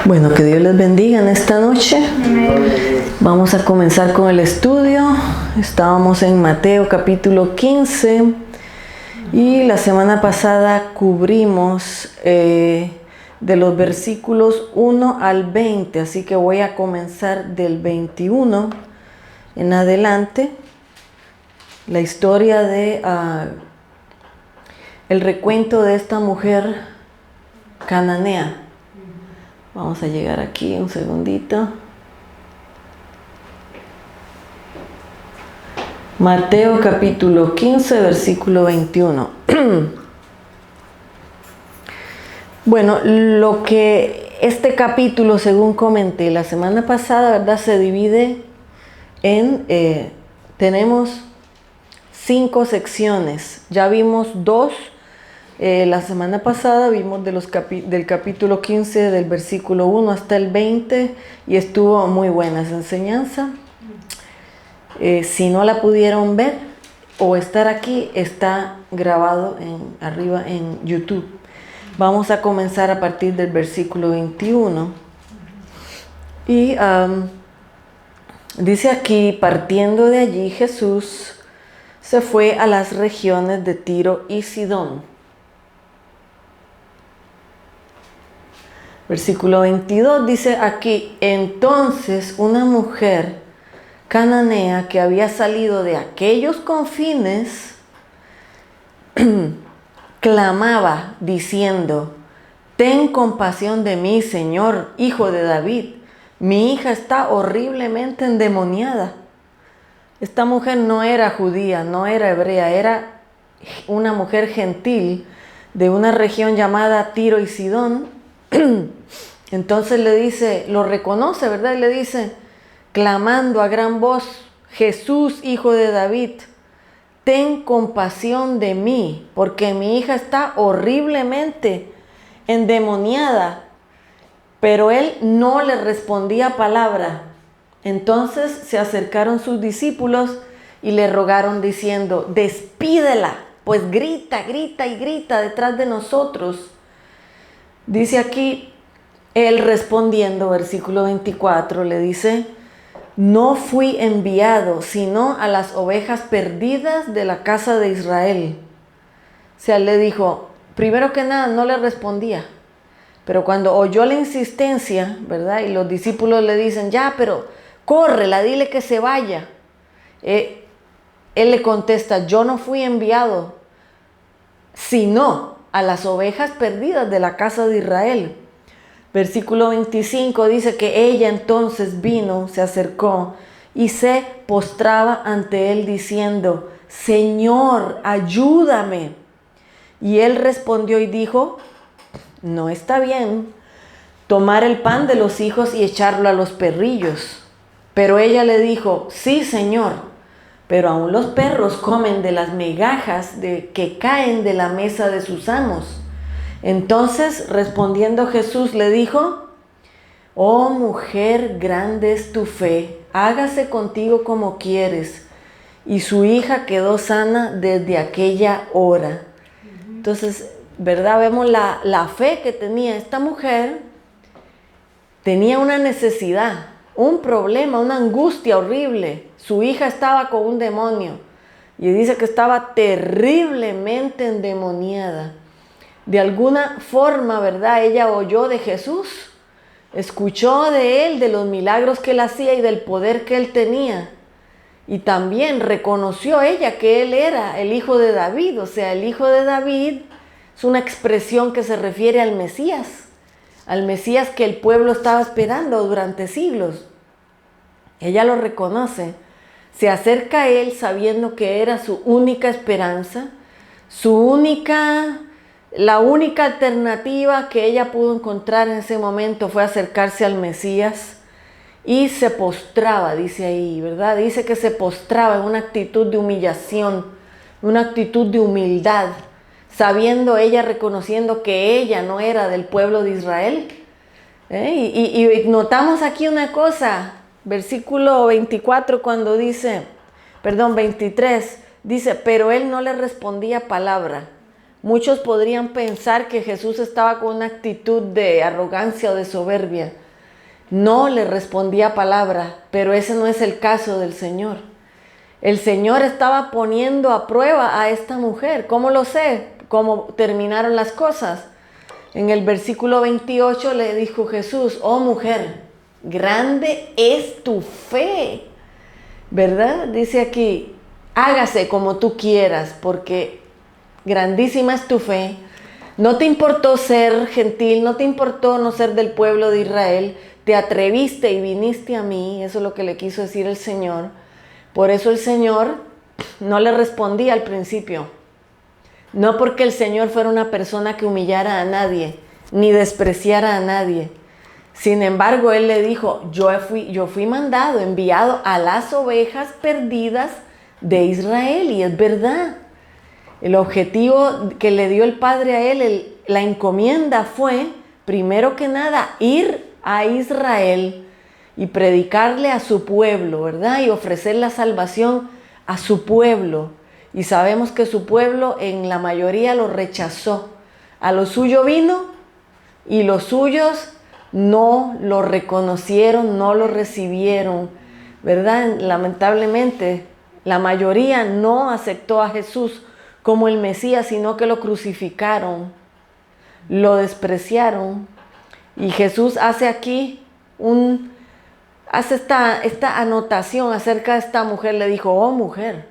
Bueno, que Dios les bendiga en esta noche. Vamos a comenzar con el estudio. Estábamos en Mateo capítulo 15 y la semana pasada cubrimos de los versículos 1 al 20, así que voy a comenzar del 21 en adelante. La historia de el recuento de esta mujer cananea. Vamos a llegar aquí un segundito. Mateo capítulo 15, versículo 21. Bueno, lo que este capítulo, según comenté la semana pasada, ¿verdad? Se divide en, tenemos 5 secciones. Ya vimos 2. La semana pasada vimos del capítulo 15, del versículo 1 hasta el 20, y estuvo muy buena esa enseñanza. Si no la pudieron ver o estar aquí, está grabado arriba en YouTube. Vamos a comenzar a partir del versículo 21. Y dice aquí: partiendo de allí, Jesús se fue a las regiones de Tiro y Sidón. Versículo 22 dice aquí: entonces una mujer cananea que había salido de aquellos confines clamaba diciendo: ten compasión de mí, Señor, hijo de David. Mi hija está horriblemente endemoniada. Esta mujer no era judía, no era hebrea, era una mujer gentil de una región llamada Tiro y Sidón. Entonces le dice, lo reconoce, ¿verdad? Y le dice, clamando a gran voz: Jesús, hijo de David, ten compasión de mí, porque mi hija está horriblemente endemoniada. Pero él no le respondía palabra. Entonces se acercaron sus discípulos y le rogaron diciendo: despídela, pues grita, grita y grita detrás de nosotros. Dice aquí, él respondiendo, versículo 24, le dice: no fui enviado sino a las ovejas perdidas de la casa de Israel. O sea, le dijo, primero que nada, no le respondía. Pero cuando oyó la insistencia, ¿verdad? Y los discípulos le dicen, ya, pero córrela, dile que se vaya. Él le contesta, yo no fui enviado sino a las ovejas perdidas de la casa de Israel. Versículo 25 dice que ella entonces vino, se acercó y se postraba ante él diciendo: Señor, ayúdame. Y él respondió y dijo: no está bien tomar el pan de los hijos y echarlo a los perrillos. Pero ella le dijo: sí, Señor, pero aún los perros comen de las migajas que caen de la mesa de sus amos. Entonces, respondiendo Jesús, le dijo: oh mujer, grande es tu fe, hágase contigo como quieres. Y su hija quedó sana desde aquella hora. Entonces, ¿verdad? Vemos la fe que tenía esta mujer. Tenía una necesidad, un problema, una angustia horrible. Su hija estaba con un demonio y dice que estaba terriblemente endemoniada. De alguna forma, ¿verdad? Ella oyó de Jesús, escuchó de él, de los milagros que él hacía y del poder que él tenía. Y también reconoció ella que él era el hijo de David. O sea, el hijo de David es una expresión que se refiere al Mesías que el pueblo estaba esperando durante siglos. Ella lo reconoce, se acerca a él sabiendo que era su única esperanza, la única alternativa que ella pudo encontrar en ese momento fue acercarse al Mesías, y se postraba, dice ahí, ¿verdad? Dice que se postraba en una actitud de humillación, una actitud de humildad, sabiendo ella, reconociendo que ella no era del pueblo de Israel. Y notamos aquí una cosa, versículo 24, cuando dice, 23, dice, pero él no le respondía palabra. muchos podrían pensar que Jesús estaba con una actitud de arrogancia o de soberbia. No le respondía palabra, pero ese no es el caso del Señor. El Señor estaba poniendo a prueba a esta mujer. ¿Cómo lo sé? ¿Cómo terminaron las cosas? En el versículo 28 le dijo Jesús: oh mujer, grande es tu fe, ¿verdad? Dice aquí, hágase como tú quieras, porque grandísima es tu fe. No te importó ser gentil, no te importó no ser del pueblo de Israel, te atreviste y viniste a mí. Eso es lo que le quiso decir el Señor. Por eso el Señor no le respondía al principio. No porque el Señor fuera una persona que humillara a nadie, ni despreciara a nadie. Sin embargo, Él le dijo: yo fui mandado, enviado a las ovejas perdidas de Israel. Y es verdad. El objetivo que le dio el Padre a Él, la encomienda fue, primero que nada, ir a Israel y predicarle a su pueblo, ¿verdad? Y ofrecer la salvación a su pueblo. Y sabemos que su pueblo en la mayoría lo rechazó. A lo suyo vino y los suyos no lo reconocieron, no lo recibieron, ¿verdad? Lamentablemente, la mayoría no aceptó a Jesús como el Mesías, sino que lo crucificaron, lo despreciaron. Y Jesús hace aquí esta anotación acerca de esta mujer. Le dijo: oh mujer,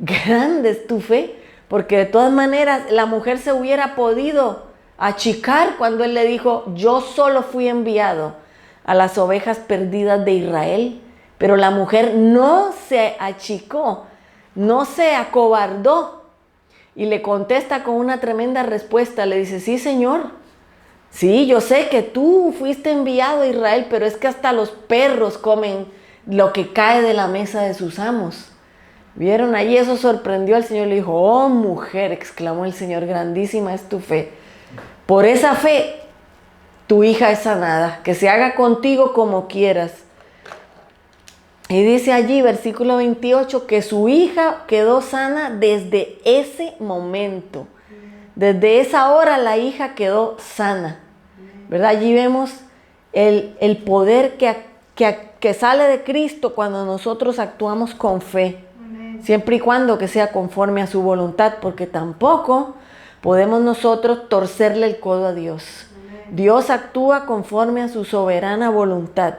grande es tu fe, porque de todas maneras la mujer se hubiera podido achicar cuando Él le dijo: yo solo fui enviado a las ovejas perdidas de Israel. Pero la mujer no se achicó, no se acobardó, y le contesta con una tremenda respuesta. Le dice: sí, Señor, sí, yo sé que tú fuiste enviado a Israel, pero es que hasta los perros comen lo que cae de la mesa de sus amos. ¿Vieron? Allí eso sorprendió al Señor. Le dijo: oh mujer, exclamó el Señor, grandísima es tu fe. Por esa fe, tu hija es sanada, que se haga contigo como quieras. Y dice allí, versículo 28, que su hija quedó sana desde ese momento. Desde esa hora la hija quedó sana, ¿verdad? Allí vemos el poder que sale de Cristo cuando nosotros actuamos con fe. Siempre y cuando que sea conforme a su voluntad, porque tampoco podemos nosotros torcerle el codo a Dios. Dios actúa conforme a su soberana voluntad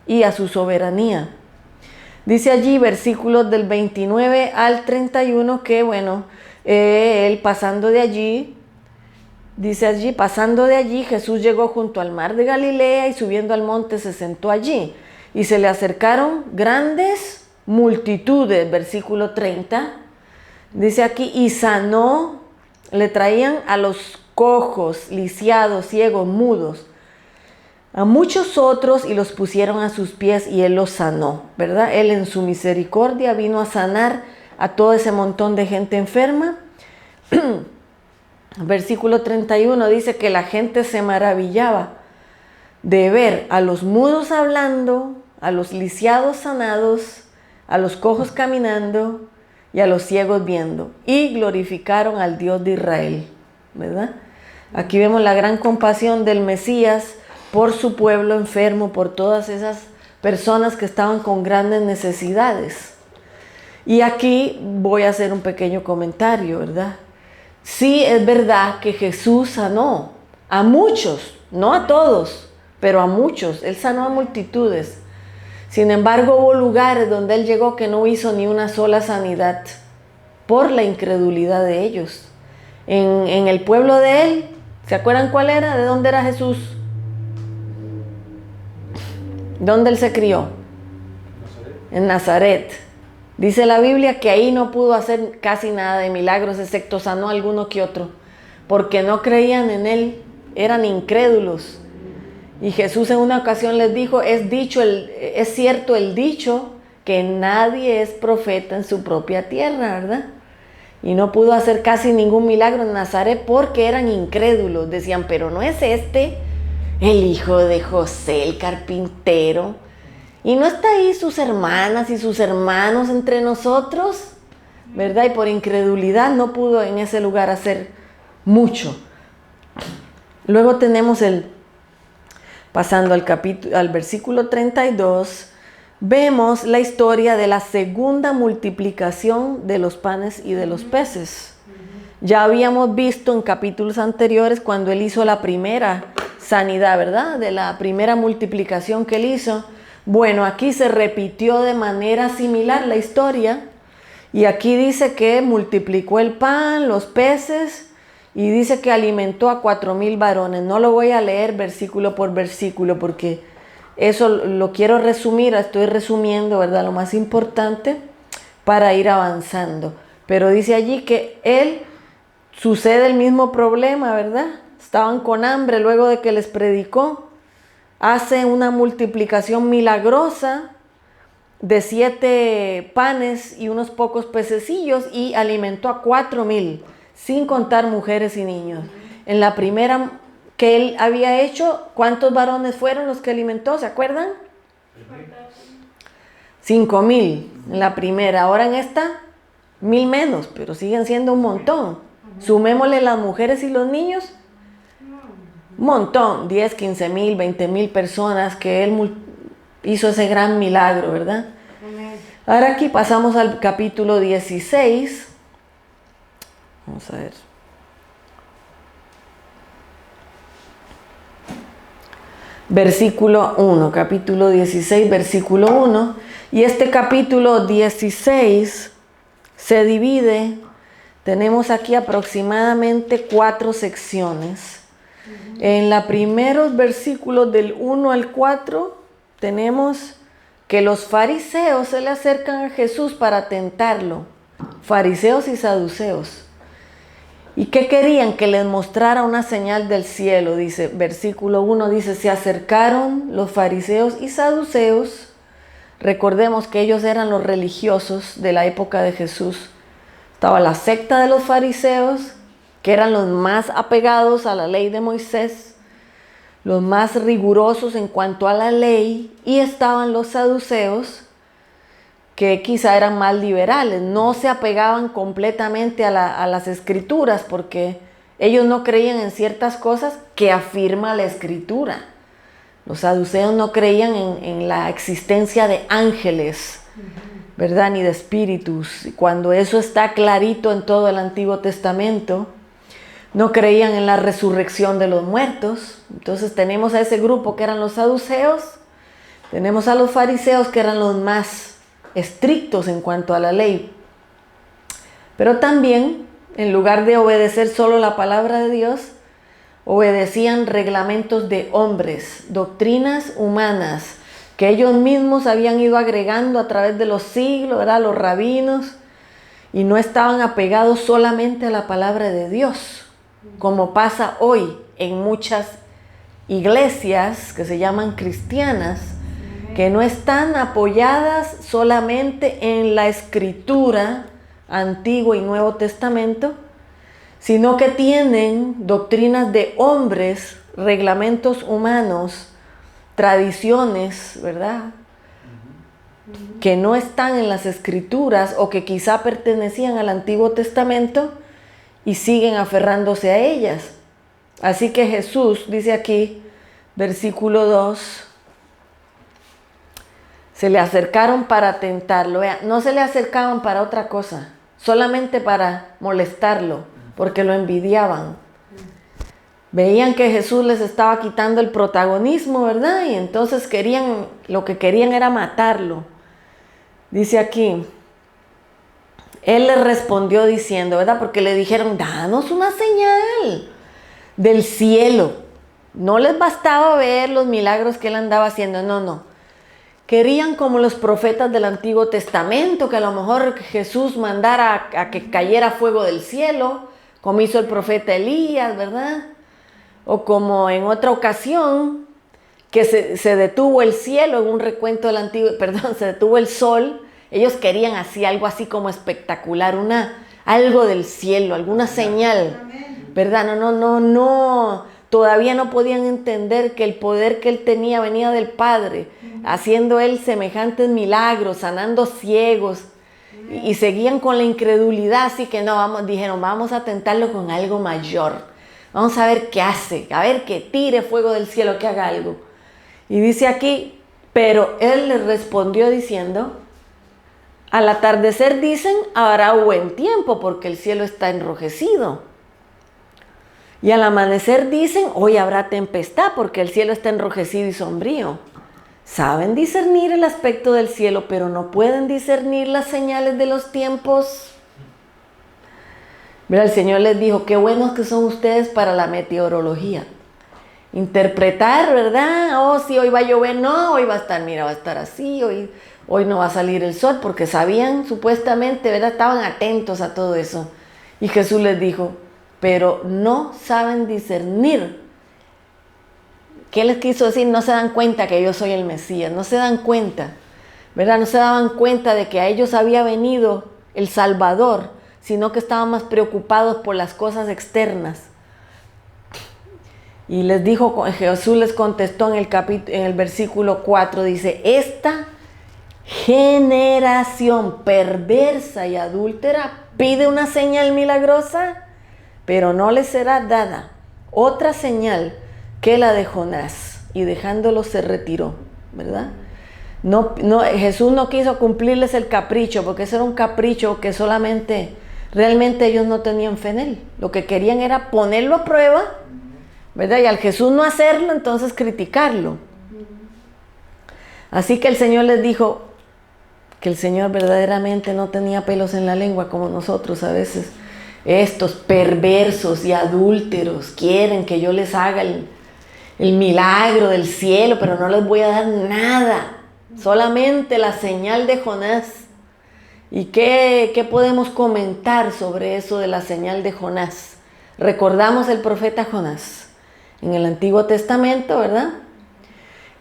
y a su soberanía. Dice allí, versículos del 29 al 31, que bueno, él pasando de allí, dice allí, pasando de allí, Jesús llegó junto al mar de Galilea y subiendo al monte se sentó allí. Y se le acercaron grandes multitudes, versículo 30, dice aquí, y sanó, le traían a los cojos, lisiados, ciegos, mudos, a muchos otros, y los pusieron a sus pies y Él los sanó, ¿verdad? Él en su misericordia vino a sanar a todo ese montón de gente enferma. Versículo 31 dice que la gente se maravillaba de ver a los mudos hablando, a los lisiados sanados, a los cojos caminando y a los ciegos viendo, y glorificaron al Dios de Israel, ¿verdad? Aquí vemos la gran compasión del Mesías por su pueblo enfermo, por todas esas personas que estaban con grandes necesidades. Y aquí voy a hacer un pequeño comentario, ¿verdad? Sí, es verdad que Jesús sanó a muchos, no a todos, pero a muchos. Él sanó a multitudes. Sin embargo, hubo lugares donde Él llegó que no hizo ni una sola sanidad por la incredulidad de ellos. En el pueblo de Él, ¿se acuerdan cuál era? ¿De dónde era Jesús? ¿Dónde Él se crió? En Nazaret. Dice la Biblia que ahí no pudo hacer casi nada de milagros, excepto sanó alguno que otro, porque no creían en Él, eran incrédulos. Y Jesús en una ocasión les dijo: es cierto el dicho que nadie es profeta en su propia tierra, ¿verdad? Y no pudo hacer casi ningún milagro en Nazaret porque eran incrédulos. Decían: pero ¿no es este el hijo de José, el carpintero? ¿Y no está ahí sus hermanas y sus hermanos entre nosotros? ¿verdad? Y por incredulidad no pudo en ese lugar hacer mucho. Luego tenemos pasando al versículo 32, vemos la historia de la segunda multiplicación de los panes y de los peces. Ya habíamos visto en capítulos anteriores cuando él hizo la primera sanidad, ¿verdad? De la primera multiplicación que él hizo. Bueno, aquí se repitió de manera similar la historia y aquí dice que multiplicó el pan, los peces y dice que alimentó a 4,000 varones. No lo voy a leer versículo por versículo porque eso lo quiero resumir, estoy resumiendo, ¿verdad? Lo más importante para ir avanzando. Pero dice allí que sucede el mismo problema, ¿verdad? Estaban con hambre luego de que les predicó. Hace una multiplicación milagrosa de 7 panes y unos pocos pececillos y alimentó a 4,000, sin contar mujeres y niños. En la primera que él había hecho, ¿cuántos varones fueron los que alimentó? ¿Se acuerdan? 5,000 en la primera. Ahora en esta, 1,000 menos, pero siguen siendo un montón. Sumémosle las mujeres y los niños. Un montón, 10, 15,000, 20,000 personas que él hizo ese gran milagro, ¿verdad? Ahora aquí pasamos al capítulo 16. Vamos a ver. Versículo 1, capítulo 16, versículo 1. Y este capítulo 16 se divide, tenemos aquí aproximadamente 4 secciones. En los primeros versículos del 1 al 4 tenemos que los fariseos se le acercan a Jesús para tentarlo. Fariseos y saduceos. ¿Y qué querían? Que les mostrara una señal del cielo. Dice, versículo 1 dice, se acercaron los fariseos y saduceos. Recordemos que ellos eran los religiosos de la época de Jesús. Estaba la secta de los fariseos, que eran los más apegados a la ley de Moisés, los más rigurosos en cuanto a la ley, y estaban los saduceos, que quizá eran más liberales, no se apegaban completamente a las escrituras, porque ellos no creían en ciertas cosas que afirma la escritura. Los saduceos no creían en la existencia de ángeles, ¿verdad? Ni de espíritus. Y cuando eso está clarito en todo el Antiguo Testamento, no creían en la resurrección de los muertos. Entonces tenemos a ese grupo que eran los saduceos, tenemos a los fariseos que eran los más estrictos en cuanto a la ley. Pero también, en lugar de obedecer solo la palabra de Dios, obedecían reglamentos de hombres, doctrinas humanas, que ellos mismos habían ido agregando a través de los siglos, ¿verdad? Los rabinos, y no estaban apegados solamente a la palabra de Dios, como pasa hoy en muchas iglesias que se llaman cristianas, que no están apoyadas solamente en la escritura, Antiguo y Nuevo Testamento, sino que tienen doctrinas de hombres, reglamentos humanos, tradiciones, ¿verdad? Que no están en las escrituras o que quizá pertenecían al Antiguo Testamento y siguen aferrándose a ellas. Así que Jesús dice aquí, versículo 2, se le acercaron para tentarlo. Vea, no se le acercaban para otra cosa, solamente para molestarlo, porque lo envidiaban. Veían que Jesús les estaba quitando el protagonismo, ¿verdad? Y entonces lo que querían era matarlo. Dice aquí, él les respondió diciendo, ¿verdad? Porque le dijeron, danos una señal del cielo. No les bastaba ver los milagros que él andaba haciendo, no. Querían como los profetas del Antiguo Testamento, que a lo mejor Jesús mandara a que cayera fuego del cielo, como hizo el profeta Elías, ¿verdad? O como en otra ocasión, que se detuvo el cielo en un recuento del antiguo, se detuvo el sol. Ellos querían así, algo así como espectacular, algo del cielo, alguna señal, ¿verdad? No, todavía no podían entender que el poder que él tenía venía del Padre, haciendo él semejantes milagros, sanando ciegos, Y seguían con la incredulidad, así que no, dijeron, vamos a tentarlo con algo mayor. Vamos a ver qué hace, a ver que tire fuego del cielo, que haga algo. Y dice aquí, pero él les respondió diciendo, al atardecer dicen, habrá buen tiempo porque el cielo está enrojecido. Y al amanecer dicen, hoy habrá tempestad porque el cielo está enrojecido y sombrío. Saben discernir el aspecto del cielo, pero no pueden discernir las señales de los tiempos. Mira, el Señor les dijo, qué buenos que son ustedes para la meteorología. Interpretar, ¿verdad? Oh, sí, hoy va a llover, no, hoy va a estar, mira, va a estar así, hoy no va a salir el sol, porque sabían supuestamente, ¿verdad? Estaban atentos a todo eso. Y Jesús les dijo, pero no saben discernir. ¿Qué les quiso decir? No se dan cuenta que yo soy el Mesías, no se dan cuenta, ¿verdad? No se daban cuenta de que a ellos había venido el Salvador, sino que estaban más preocupados por las cosas externas. Y les dijo, Jesús les contestó en el versículo 4, dice, esta generación perversa y adúltera pide una señal milagrosa, pero no les será dada otra señal que la de Jonás. Y dejándolo se retiró, ¿verdad? Jesús no quiso cumplirles el capricho, porque ese era un capricho que realmente ellos no tenían fe en él. Lo que querían era ponerlo a prueba, ¿verdad? Y al Jesús no hacerlo, entonces criticarlo. Así que el Señor les dijo que el Señor verdaderamente no tenía pelos en la lengua como nosotros a veces. Estos perversos y adúlteros quieren que yo les haga el milagro del cielo, pero no les voy a dar nada, solamente la señal de Jonás. ¿Y qué podemos comentar sobre eso de la señal de Jonás? Recordamos el profeta Jonás en el Antiguo Testamento, ¿verdad?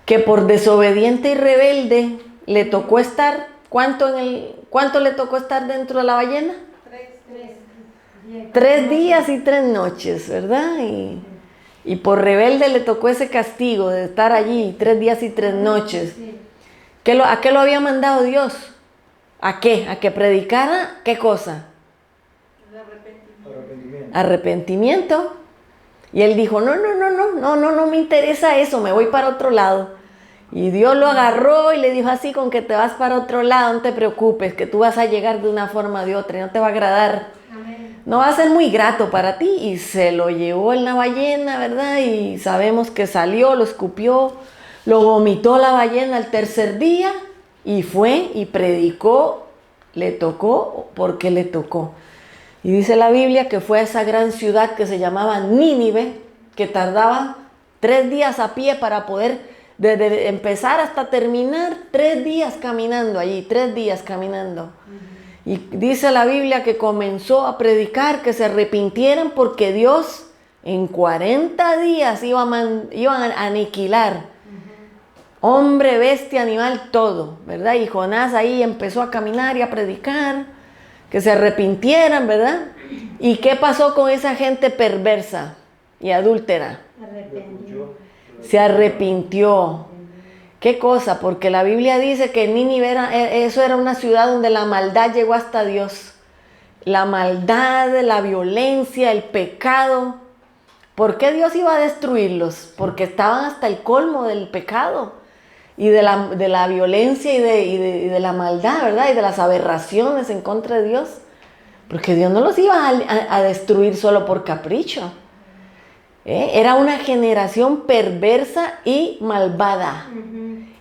Que por desobediente y rebelde le tocó estar, ¿cuánto le tocó estar dentro de la ballena? 3 días y 3 noches, ¿verdad? Y por rebelde le tocó ese castigo de estar allí 3 días y 3 noches. ¿A qué lo había mandado Dios? ¿A qué? ¿A que predicara qué cosa? Arrepentimiento. Y él dijo, no me interesa eso, me voy para otro lado. Y Dios lo agarró y le dijo así, con que te vas para otro lado, no te preocupes, que tú vas a llegar de una forma o de otra y no te va a agradar. Amén. No va a ser muy grato para ti. Y se lo llevó en la ballena, ¿verdad? Y sabemos que salió, lo escupió, lo vomitó la ballena al tercer día y fue y predicó, le tocó porque le tocó. Y dice la Biblia que fue a esa gran ciudad que se llamaba Nínive, que tardaba 3 días a pie para poder, desde empezar hasta terminar, 3 días caminando allí, 3 días caminando. Y dice la Biblia que comenzó a predicar que se arrepintieran porque Dios en 40 días iba a aniquilar hombre, bestia, animal, todo, ¿verdad? Y Jonás ahí empezó a caminar y a predicar que se arrepintieran, ¿verdad? ¿Y qué pasó con esa gente perversa y adúltera? Se arrepintió. ¿Qué cosa? Porque la Biblia dice que Nínive eso era una ciudad donde la maldad llegó hasta Dios. La maldad, la violencia, el pecado. ¿Por qué Dios iba a destruirlos? Porque estaban hasta el colmo del pecado y de la violencia y de la maldad, ¿verdad? Y de las aberraciones en contra de Dios. Porque Dios no los iba a destruir solo por capricho. Era una generación perversa y malvada.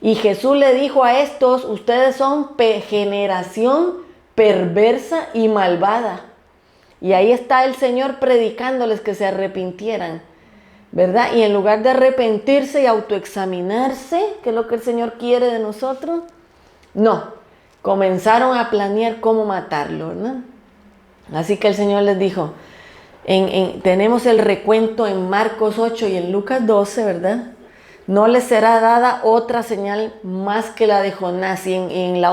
Y Jesús le dijo a estos, ustedes son generación perversa y malvada. Y ahí está el Señor predicándoles que se arrepintieran, ¿verdad? Y en lugar de arrepentirse y autoexaminarse, que es lo que el Señor quiere de nosotros, no, comenzaron a planear cómo matarlo, ¿no? Así que el Señor les dijo, tenemos el recuento en Marcos 8 y en Lucas 12, ¿verdad? No les será dada otra señal más que la de Jonás. Y en el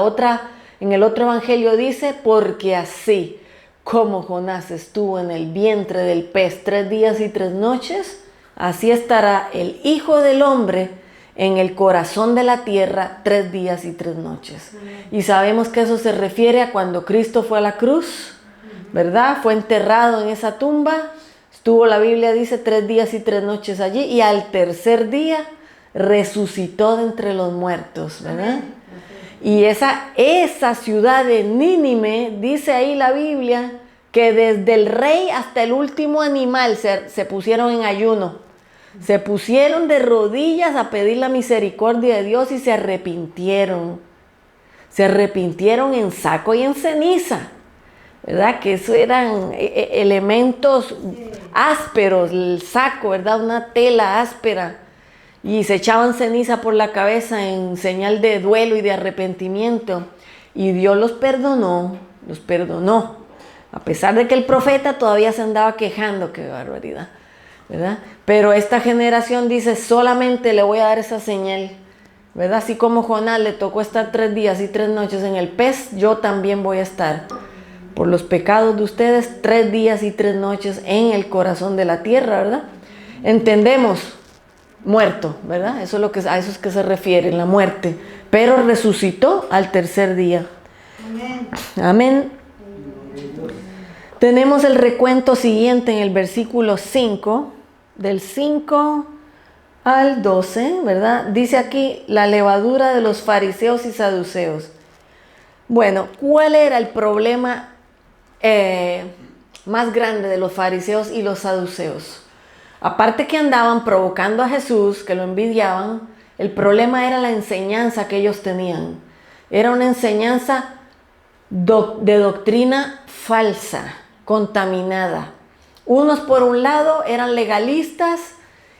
otro evangelio dice, porque así como Jonás estuvo en el vientre del pez 3 días y 3 noches, así estará el Hijo del Hombre en el corazón de la tierra 3 días y 3 noches. Y sabemos que eso se refiere a cuando Cristo fue a la cruz, ¿verdad? Fue enterrado en esa tumba, estuvo, la Biblia dice, 3 días y 3 noches allí, y al tercer día resucitó de entre los muertos, ¿verdad? Y esa ciudad de Nínive, dice ahí la Biblia, que desde el rey hasta el último animal se pusieron en ayuno. Se pusieron de rodillas a pedir la misericordia de Dios y se arrepintieron. Se arrepintieron en saco y en ceniza, ¿verdad? Que eso eran elementos ásperos, el saco, ¿verdad? Una tela áspera. Y se echaban ceniza por la cabeza en señal de duelo y de arrepentimiento. Y Dios los perdonó. A pesar de que el profeta todavía se andaba quejando, qué barbaridad, ¿verdad? Pero esta generación dice, solamente le voy a dar esa señal, ¿verdad? Así como Jonás le tocó estar 3 días y 3 noches en el pez, yo también voy a estar por los pecados de ustedes 3 días y 3 noches en el corazón de la tierra, ¿verdad? Entendemos, muerto, ¿verdad? Eso es a eso es que se refiere, la muerte. Pero resucitó al tercer día. Amén. Amén. Tenemos el recuento siguiente en el versículo 5, del 5 al 12, ¿verdad? Dice aquí, la levadura de los fariseos y saduceos. Bueno, ¿cuál era el problema más grande de los fariseos y los saduceos? Aparte que andaban provocando a Jesús, que lo envidiaban, el problema era la enseñanza que ellos tenían. Era una enseñanza de doctrina falsa, contaminada. Unos por un lado eran legalistas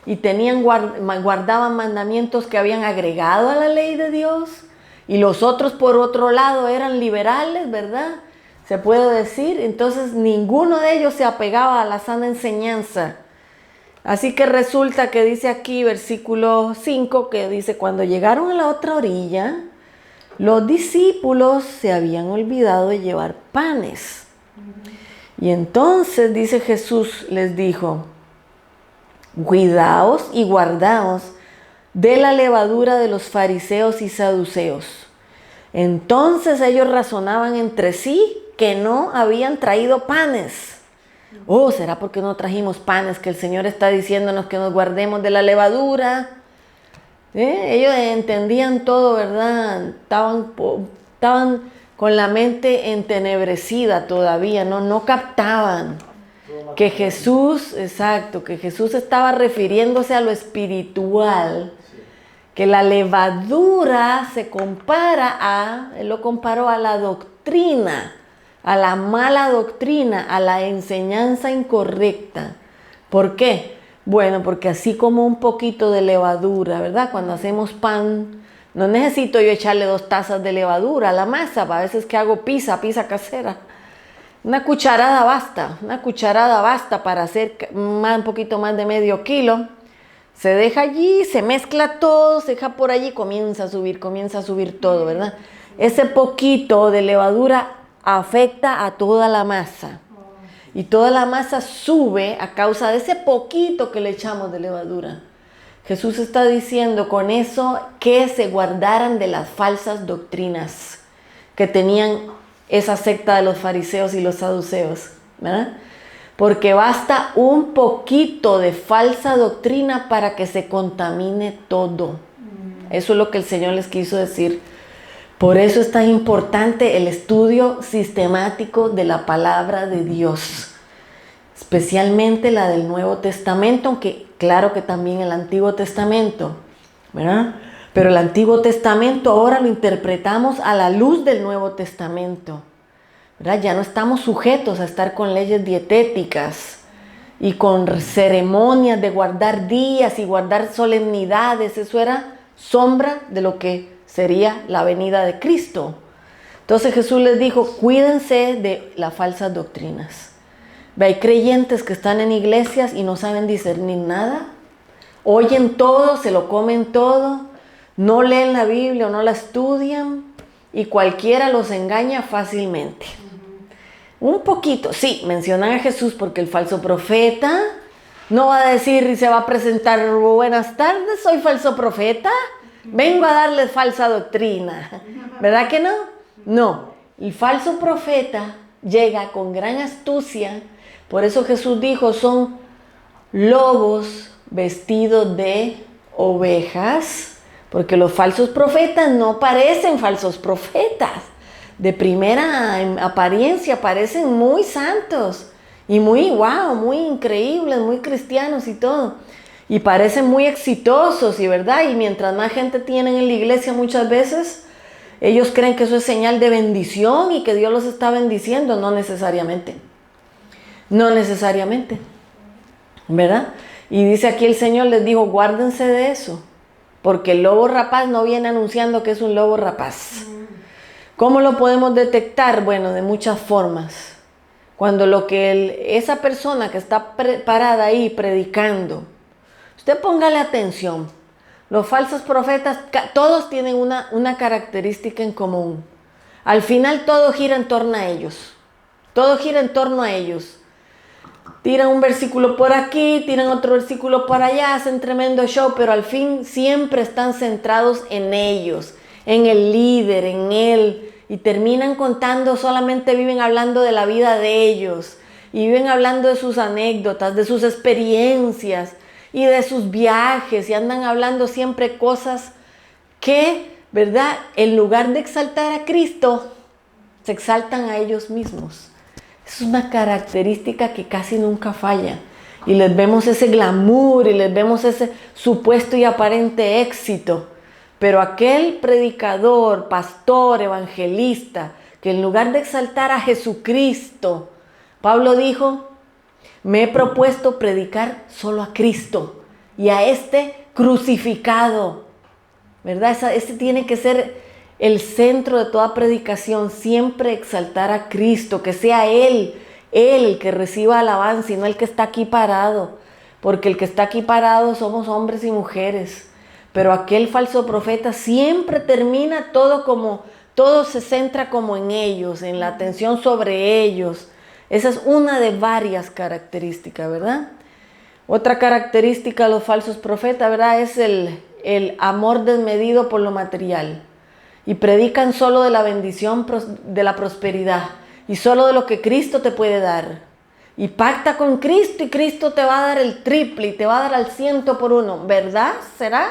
y guardaban mandamientos que habían agregado a la ley de Dios, y los otros por otro lado eran liberales, ¿verdad? Se puede decir. Entonces ninguno de ellos se apegaba a la sana enseñanza. Así que resulta que dice aquí versículo 5, que dice, cuando llegaron a la otra orilla, los discípulos se habían olvidado de llevar panes. Y entonces, dice Jesús, les dijo, cuidaos y guardaos de la levadura de los fariseos y saduceos. Entonces ellos razonaban entre sí que no habían traído panes. Oh, ¿será porque no trajimos panes que el Señor está diciéndonos que nos guardemos de la levadura? Ellos entendían todo, ¿verdad? Estaban con la mente entenebrecida todavía, no captaban que Jesús, que Jesús estaba refiriéndose a lo espiritual, que la levadura se compara él lo comparó a la doctrina, a la mala doctrina, a la enseñanza incorrecta. ¿Por qué? Bueno, porque así como un poquito de levadura, ¿verdad? Cuando hacemos pan, no necesito yo echarle 2 tazas de levadura a la masa. A veces que hago pizza casera. Una cucharada basta para hacer un poquito más de medio kilo. Se deja allí, se mezcla todo, se deja por allí, comienza a subir todo, ¿verdad? Ese poquito de levadura afecta a toda la masa. Y toda la masa sube a causa de ese poquito que le echamos de levadura. Jesús está diciendo con eso que se guardaran de las falsas doctrinas que tenían esa secta de los fariseos y los saduceos, ¿verdad? Porque basta un poquito de falsa doctrina para que se contamine todo. Eso es lo que el Señor les quiso decir. Por eso es tan importante el estudio sistemático de la palabra de Dios, especialmente la del Nuevo Testamento, aunque claro que también el Antiguo Testamento, ¿verdad? Pero el Antiguo Testamento ahora lo interpretamos a la luz del Nuevo Testamento, ¿verdad? Ya no estamos sujetos a estar con leyes dietéticas y con ceremonias de guardar días y guardar solemnidades. Eso era sombra de lo que sería la venida de Cristo. Entonces Jesús les dijo, cuídense de las falsas doctrinas. Hay creyentes que están en iglesias y no saben discernir nada. Oyen todo, se lo comen todo, no leen la Biblia o no la estudian y cualquiera los engaña fácilmente. Un poquito, sí, mencionan a Jesús porque el falso profeta No va a decir y se va a presentar, buenas tardes, soy falso profeta, vengo a darles falsa doctrina. ¿Verdad que no? No, el falso profeta llega con gran astucia. Por eso Jesús dijo, son lobos vestidos de ovejas, porque los falsos profetas no parecen falsos profetas. De primera apariencia parecen muy santos y muy wow, muy increíbles, muy cristianos y todo. Y parecen muy exitosos y verdad. Y mientras más gente tienen en la iglesia muchas veces, ellos creen que eso es señal de bendición y que Dios los está bendiciendo. No necesariamente. No necesariamente. ¿Verdad? Y dice aquí el Señor les dijo, guárdense de eso. Porque el lobo rapaz no viene anunciando que es un lobo rapaz. ¿Cómo lo podemos detectar? Bueno, de muchas formas. Cuando esa persona que está parada ahí predicando, usted póngale atención. Los falsos profetas, todos tienen una característica en común. Al final todo gira en torno a ellos. Todo gira en torno a ellos. Tiran un versículo por aquí, tiran otro versículo por allá, hacen tremendo show, pero al fin siempre están centrados en ellos, en el líder, en él. Y terminan contando, solamente viven hablando de la vida de ellos. Y viven hablando de sus anécdotas, de sus experiencias y de sus viajes. Y andan hablando siempre cosas que, ¿verdad? En lugar de exaltar a Cristo, se exaltan a ellos mismos. Es una característica que casi nunca falla. Y les vemos ese glamour y les vemos ese supuesto y aparente éxito. Pero aquel predicador, pastor, evangelista, que en lugar de exaltar a Jesucristo, Pablo dijo, me he propuesto predicar solo a Cristo y a este crucificado. ¿Verdad? Este tiene que ser el centro de toda predicación, siempre exaltar a Cristo, que sea Él el que reciba alabanza y no el que está aquí parado, porque el que está aquí parado somos hombres y mujeres, pero aquel falso profeta siempre termina todo se centra como en ellos, en la atención sobre ellos. Esa es una de varias características, ¿verdad? Otra característica de los falsos profetas, ¿verdad? Es el amor desmedido por lo material. Y predican solo de la bendición, de la prosperidad y solo de lo que Cristo te puede dar. Y pacta con Cristo y Cristo te va a dar el triple y te va a dar al 100 por uno. ¿Verdad? ¿Será?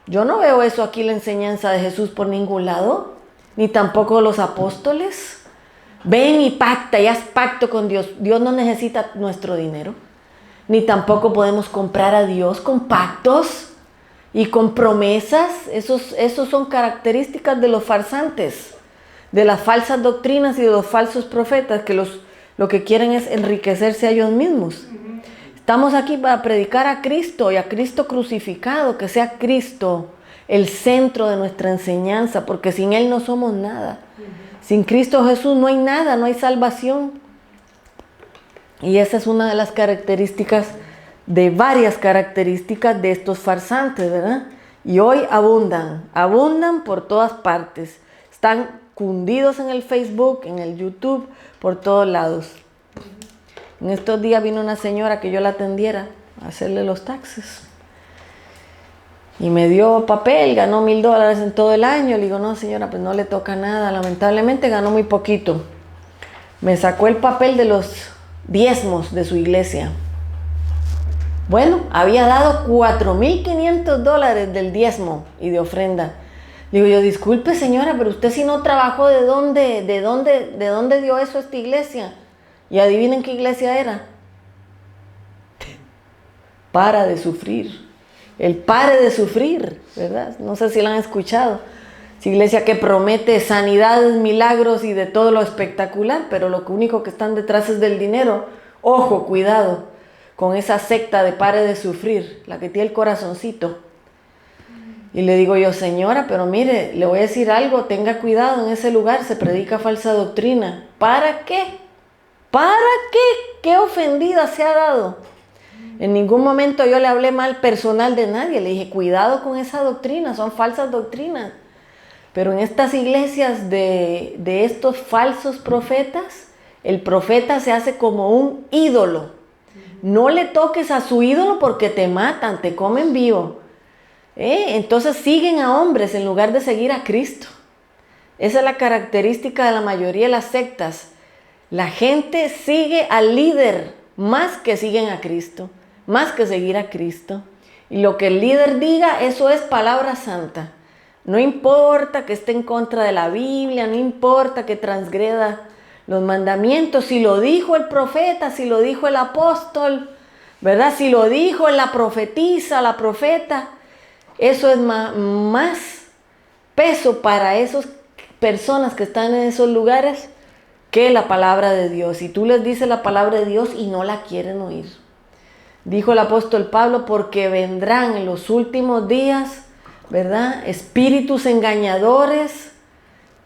Yo no veo eso aquí, la enseñanza de Jesús por ningún lado, ni tampoco los apóstoles. Ven y pacta y haz pacto con Dios. Dios no necesita nuestro dinero, ni tampoco podemos comprar a Dios con pactos y con promesas. Esos son características de los farsantes, de las falsas doctrinas y de los falsos profetas, que lo que quieren es enriquecerse a ellos mismos. Estamos aquí para predicar a Cristo y a Cristo crucificado, que sea Cristo el centro de nuestra enseñanza, porque sin Él no somos nada. Sin Cristo Jesús no hay nada, no hay salvación. Y esa es una de las características, de varias características de estos farsantes, ¿verdad? Y hoy abundan por todas partes. Están cundidos en el Facebook, en el YouTube, por todos lados. En estos días vino una señora que yo la atendiera a hacerle los taxes. Y me dio papel, ganó $1,000 en todo el año. Le digo, no señora, pues no le toca nada. Lamentablemente ganó muy poquito. Me sacó el papel de los diezmos de su iglesia. Bueno, había dado $4,500 del diezmo y de ofrenda. Le digo yo, disculpe señora, pero usted si no trabajó, ¿de dónde dio eso a esta iglesia? Y adivinen qué iglesia era. Para de sufrir. El pare de sufrir, ¿verdad? No sé si la han escuchado. Es iglesia que promete sanidades, milagros y de todo lo espectacular, pero lo único que están detrás es del dinero. Ojo, cuidado con esa secta de pare de sufrir, la que tiene el corazoncito. Y le digo yo, señora, pero mire, le voy a decir algo, tenga cuidado, en ese lugar se predica falsa doctrina. ¿Para qué? ¿Para qué? ¿Qué ofendida se ha dado? En ningún momento yo le hablé mal personal de nadie. Le dije, cuidado con esa doctrina, son falsas doctrinas. Pero en estas iglesias de estos falsos profetas, el profeta se hace como un ídolo. No le toques a su ídolo porque te matan, te comen vivo. Entonces siguen a hombres en lugar de seguir a Cristo. Esa es la característica de la mayoría de las sectas. La gente sigue al líder más que siguen a Cristo, más que seguir a Cristo. Y lo que el líder diga, eso es palabra santa. No importa que esté en contra de la Biblia, no importa que transgreda los mandamientos. Si lo dijo el profeta, si lo dijo el apóstol, ¿verdad? Si lo dijo la profetisa, la profeta, eso es más peso para esas personas que están en esos lugares que la palabra de Dios. Y tú les dices la palabra de Dios y no la quieren oír. Dijo el apóstol Pablo, porque vendrán en los últimos días, ¿verdad?, espíritus engañadores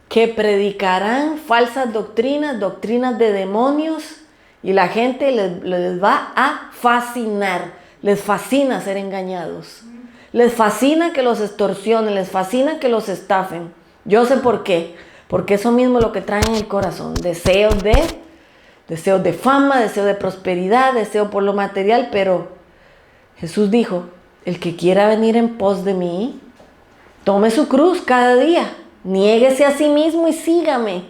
que predicarán falsas doctrinas, doctrinas de demonios, y la gente les va a fascinar. Les fascina ser engañados. Les fascina que los extorsionen, les fascina que los estafen. Yo sé por qué. Porque eso mismo es lo que traen en el corazón. Deseos de fama, deseo de prosperidad, deseo por lo material. Pero Jesús dijo, el que quiera venir en pos de mí, tome su cruz cada día. Niéguese a sí mismo y sígame.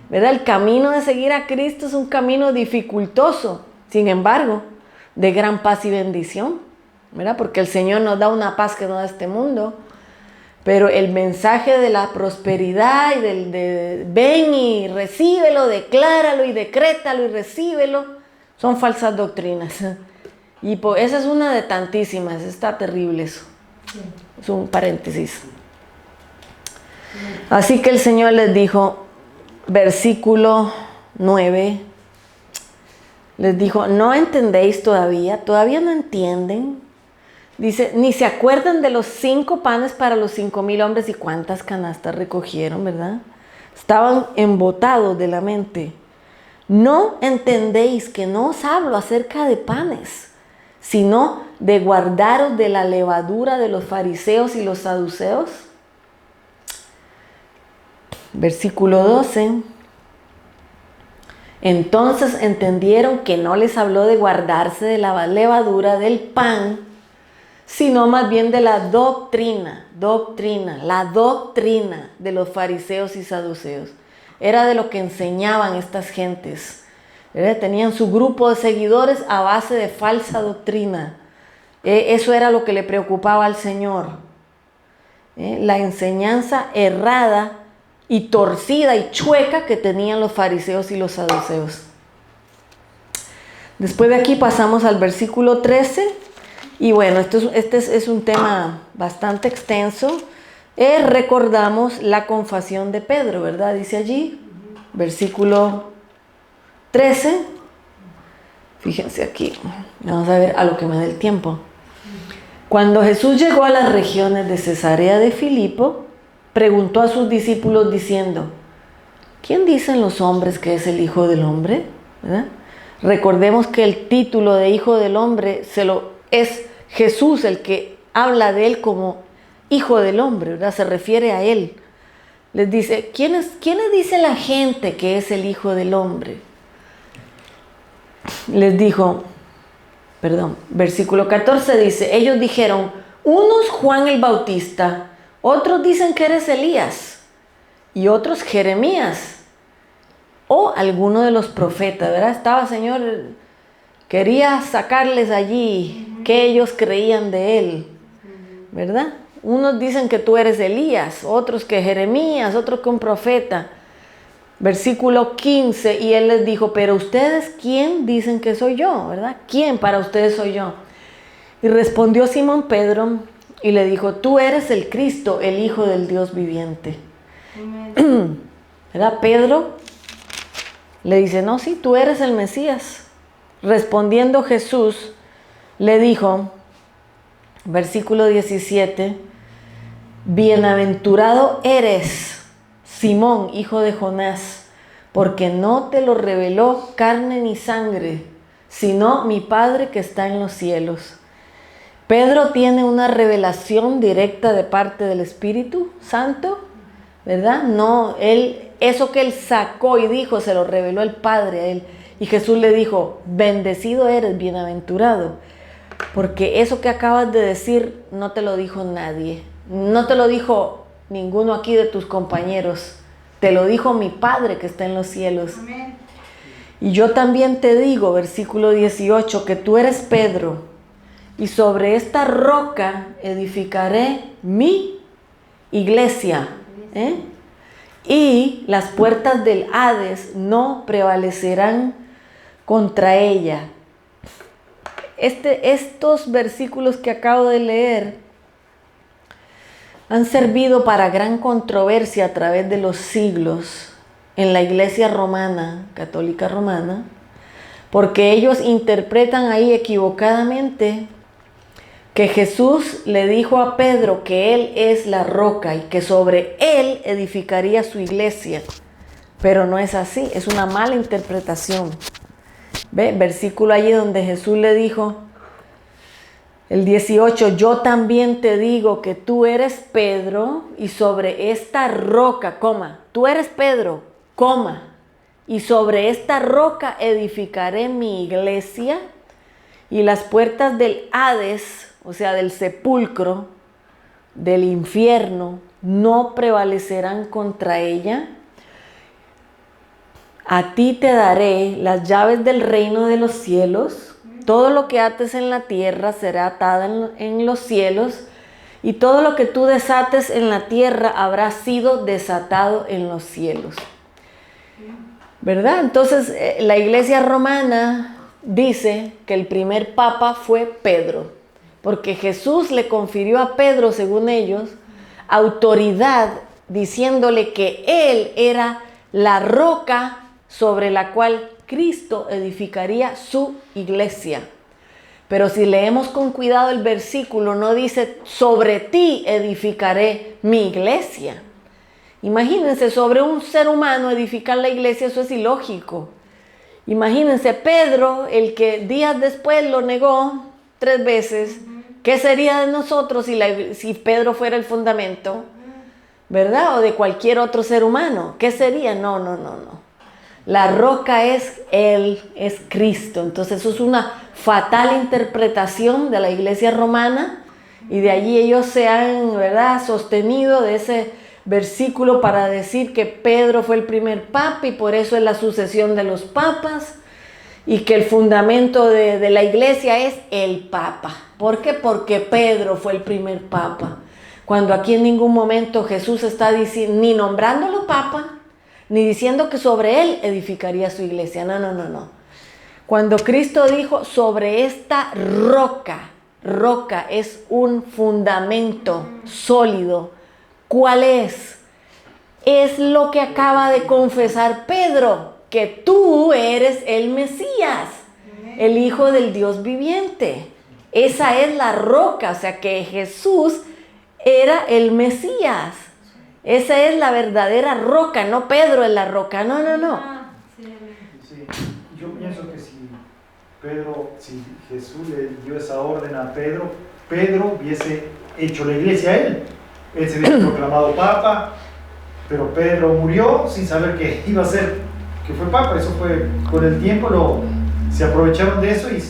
¿Verdad? El camino de seguir a Cristo es un camino dificultoso. Sin embargo, de gran paz y bendición. ¿Verdad? Porque el Señor nos da una paz que no da este mundo. Pero el mensaje de la prosperidad y de ven y recíbelo, decláralo y decrétalo y recíbelo, son falsas doctrinas. Y esa es una de tantísimas, está terrible eso. Sí. Es un paréntesis. Así que el Señor les dijo, versículo 9, les dijo, ¿no entendéis todavía? ¿Todavía no entienden? Dice, ni se acuerdan de los 5 panes para los 5,000 hombres y cuántas canastas recogieron, ¿verdad? Estaban embotados de la mente. ¿No entendéis que no os hablo acerca de panes, sino de guardaros de la levadura de los fariseos y los saduceos? Versículo 12. Entonces entendieron que no les habló de guardarse de la levadura del pan, sino más bien de la doctrina de los fariseos y saduceos. Era de lo que enseñaban estas gentes. Tenían su grupo de seguidores a base de falsa doctrina. Eso era lo que le preocupaba al Señor. La enseñanza errada y torcida y chueca que tenían los fariseos y los saduceos. Después de aquí pasamos al versículo 13. Y bueno, este es un tema bastante extenso. Recordamos la confesión de Pedro, ¿verdad? Dice allí, versículo 13. Fíjense aquí, vamos a ver a lo que me dé el tiempo. Cuando Jesús llegó a las regiones de Cesarea de Filipo, preguntó a sus discípulos diciendo, ¿quién dicen los hombres que es el Hijo del Hombre? ¿Verdad? Recordemos que el título de Hijo del Hombre es Jesús el que habla de él como Hijo del Hombre, ¿verdad? Se refiere a él. Les dice, ¿quiénes dice la gente que es el Hijo del Hombre? Les dijo, versículo 14 dice, ellos dijeron, unos Juan el Bautista, otros dicen que eres Elías y otros Jeremías o alguno de los profetas, ¿verdad? Señor, quería sacarles allí que ellos creían de él, ¿verdad? Unos dicen que tú eres Elías, otros que Jeremías, otros que un profeta. Versículo 15, y él les dijo, pero ustedes, ¿quién dicen que soy yo? ¿Verdad? ¿Quién para ustedes soy yo? Y respondió Simón Pedro y le dijo, tú eres el Cristo, el Hijo del Dios viviente. ¿Verdad? Pedro le dice, no, sí, tú eres el Mesías. Respondiendo Jesús, le dijo, versículo 17, bienaventurado eres, Simón, hijo de Jonás, porque no te lo reveló carne ni sangre, sino mi Padre que está en los cielos. Pedro tiene una revelación directa de parte del Espíritu Santo, ¿verdad? No, eso que él sacó y dijo, se lo reveló el Padre a él. Y Jesús le dijo, bendecido eres, bienaventurado, porque eso que acabas de decir no te lo dijo nadie, no te lo dijo ninguno aquí de tus compañeros, te lo dijo mi Padre que está en los cielos. Amén. Y yo también te digo, versículo 18, que tú eres Pedro, y sobre esta roca edificaré mi iglesia, y las puertas del Hades no prevalecerán contra ella. Estos versículos que acabo de leer han servido para gran controversia a través de los siglos en la iglesia romana, católica romana, porque ellos interpretan ahí equivocadamente que Jesús le dijo a Pedro que él es la roca y que sobre él edificaría su iglesia, pero no es así, es una mala interpretación. Ve, versículo allí donde Jesús le dijo, el 18, yo también te digo que tú eres Pedro y sobre esta roca, tú eres Pedro, y sobre esta roca edificaré mi iglesia y las puertas del Hades, o sea, del sepulcro, del infierno, no prevalecerán contra ella. A ti te daré las llaves del reino de los cielos. Todo lo que ates en la tierra será atado en los cielos, y todo lo que tú desates en la tierra habrá sido desatado en los cielos. ¿Verdad? Entonces, la iglesia romana dice que el primer papa fue Pedro, porque Jesús le confirió a Pedro, según ellos, autoridad, diciéndole que él era la roca sobre la cual Cristo edificaría su iglesia. Pero si leemos con cuidado el versículo, no dice, sobre ti edificaré mi iglesia. Imagínense, sobre un ser humano edificar la iglesia, eso es ilógico. Imagínense, Pedro, el que días después lo negó 3 veces, ¿qué sería de nosotros si Pedro fuera el fundamento? ¿Verdad? O de cualquier otro ser humano. ¿Qué sería? No. La roca es Él, es Cristo. Entonces eso es una fatal interpretación de la iglesia romana, y de allí ellos se han, ¿verdad?, sostenido de ese versículo para decir que Pedro fue el primer papa y por eso es la sucesión de los papas, y que el fundamento de la iglesia es el papa. ¿Por qué? Porque Pedro fue el primer papa, cuando aquí en ningún momento Jesús está diciendo, ni nombrándolo papa, ni diciendo que sobre él edificaría su iglesia. No. Cuando Cristo dijo sobre esta roca es un fundamento sólido. ¿Cuál es? Es lo que acaba de confesar Pedro, que tú eres el Mesías, el Hijo del Dios viviente. Esa es la roca, o sea que Jesús era el Mesías. Esa es la verdadera roca, no Pedro es la roca, no. Sí, yo pienso que si Jesús le dio esa orden a Pedro, Pedro hubiese hecho la iglesia a él. Él se hubiese proclamado papa, pero Pedro murió sin saber que iba a ser, que fue papa. Eso fue, con el tiempo se aprovecharon de eso y...